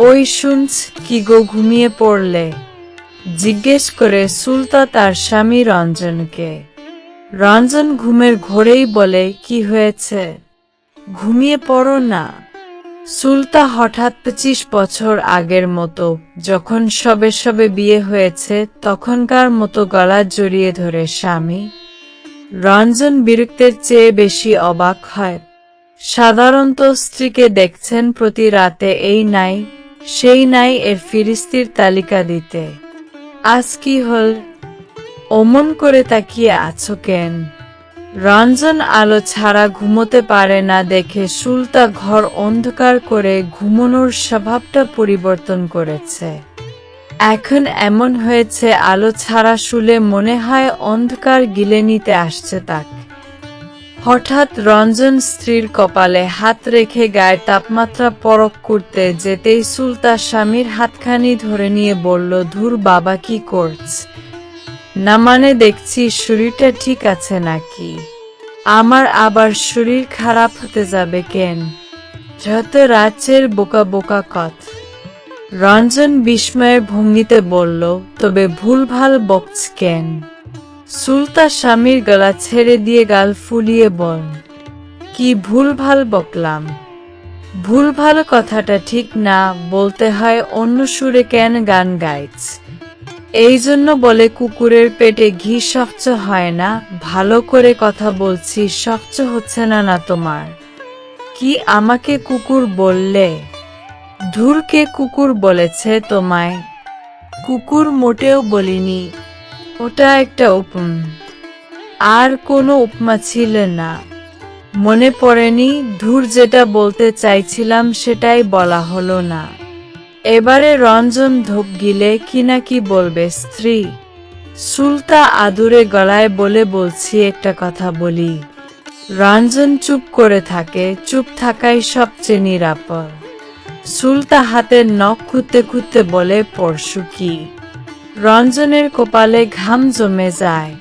ওই শুনছ কি গো, ঘুমিয়ে পড়লে? জিজ্ঞেস করে সুলতা তার স্বামী রঞ্জনকে। রঞ্জন ঘুমের ঘোরেই বলে, কি হয়েছে, ঘুমিয়ে পড়ো না। সুলতা হঠাৎ 25 বছর আগের মতো, যখন সবে সবে বিয়ে হয়েছে তখনকার মতো গলা জড়িয়ে ধরে স্বামী। রঞ্জন বিরক্তের চেয়ে বেশি অবাক হয়। সাধারণত স্ত্রীকে দেখছেন প্রতি রাতে এই নাই সেই নাই এর ফিরিস্তির তালিকা দিতে। আজ কি হল, অমন করে তাকিয়ে আছো কেন? রঞ্জন আলো ছাড়া ঘুমোতে পারে না দেখে সুলতা ঘর অন্ধকার করে ঘুমানোর স্বভাবটা পরিবর্তন করেছে। এখন এমন হয়েছে আলো ছাড়া শুলে মনে হয় অন্ধকার গিলে নিতে আসছে তাকে। হঠাৎ রঞ্জন স্ত্রীর কপালে হাত রেখে গায়ের তাপমাত্রা পরখ করতে যেতেই সুলতা স্বামীর হাতখানি ধরে নিয়ে বলল, ধুর বাবা, কি করছ? না মানে দেখছি শরীরটা ঠিক আছে নাকি? আমার আবার শরীর খারাপ হতে যাবে কেন? যত রাজ্যের বোকা বোকা কথা। রঞ্জন বিস্ময়ের ভঙ্গিতে বলল, তবে ভুলভাল বকছ কেন? সুলতা স্বামীর গলা ছেড়ে দিয়ে গাল ফুলিয়ে বল, কি ভুলভাল বকলাম? ভুলভাল কথাটা ঠিক না বলতে হয় অন্য সুরে কেন গান গাইছ? এই জন্য বলে কুকুরের পেটে ঘি স্বচ্ছ হয় না। ভালো করে কথা বলছি, স্বচ্ছ হচ্ছে না না তোমার? কি আমাকে কুকুর বললে? ধুর, কে কুকুর বলেছে তোমায়? কুকুর মোটেও বলিনি, ওটা একটা উপমা। আর কোনো উপমা ছিল না? মনে পড়েনি? ধুর, যেটা বলতে চাইছিলাম সেটাই বলা হলো না। এবারে রঞ্জন ধোপ গিলে কি বলবে স্ত্রী। সুলতা আদুরে গলায় বলে, বলছি একটা কথা বলি। রঞ্জন চুপ করে থাকে, চুপ থাকাই সবচেয়ে নিরাপদ। সুলতা হাতের নখ খুঁততে খুঁততে বলে, পরশু কি? রঞ্জনের কপালে ঘাম জমে যায়।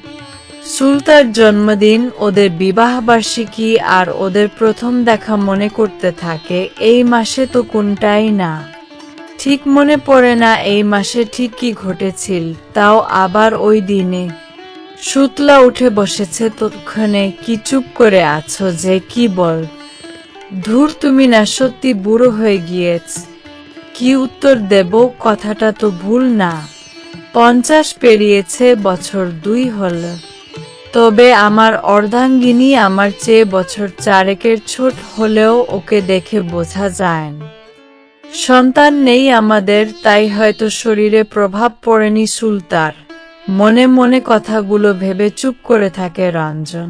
সুলতার জন্মদিন, ওদের বিবাহবার্ষিকী আর ওদের প্রথম দেখা মনে করতে থাকে। এই মাসে তো কোনটাই না, ঠিক মনে পড়ে না এই মাসে ঠিক কি ঘটেছিল, তাও আবার ওই দিনে। সুতলা উঠে বসেছে ততক্ষণে। কি চুপ করে আছো যে, কি বল? ধুর, তুমি না সত্যি বুড়ো হয়ে গিয়েছ? কি উত্তর দেব? কথাটা তো ভুল না। 50 পেরিয়েছে, বছর 2 হল। তবে আমার অর্ধাঙ্গিনী আমার চেয়ে বছর 4-এর ছোট হলেও ওকে দেখে বোঝা যায় না। সন্তান নেই আমাদের, তাই হয়তো শরীরে প্রভাব পড়েনি সুলতার। মনে মনে কথাগুলো ভেবে চুপ করে থাকে রঞ্জন।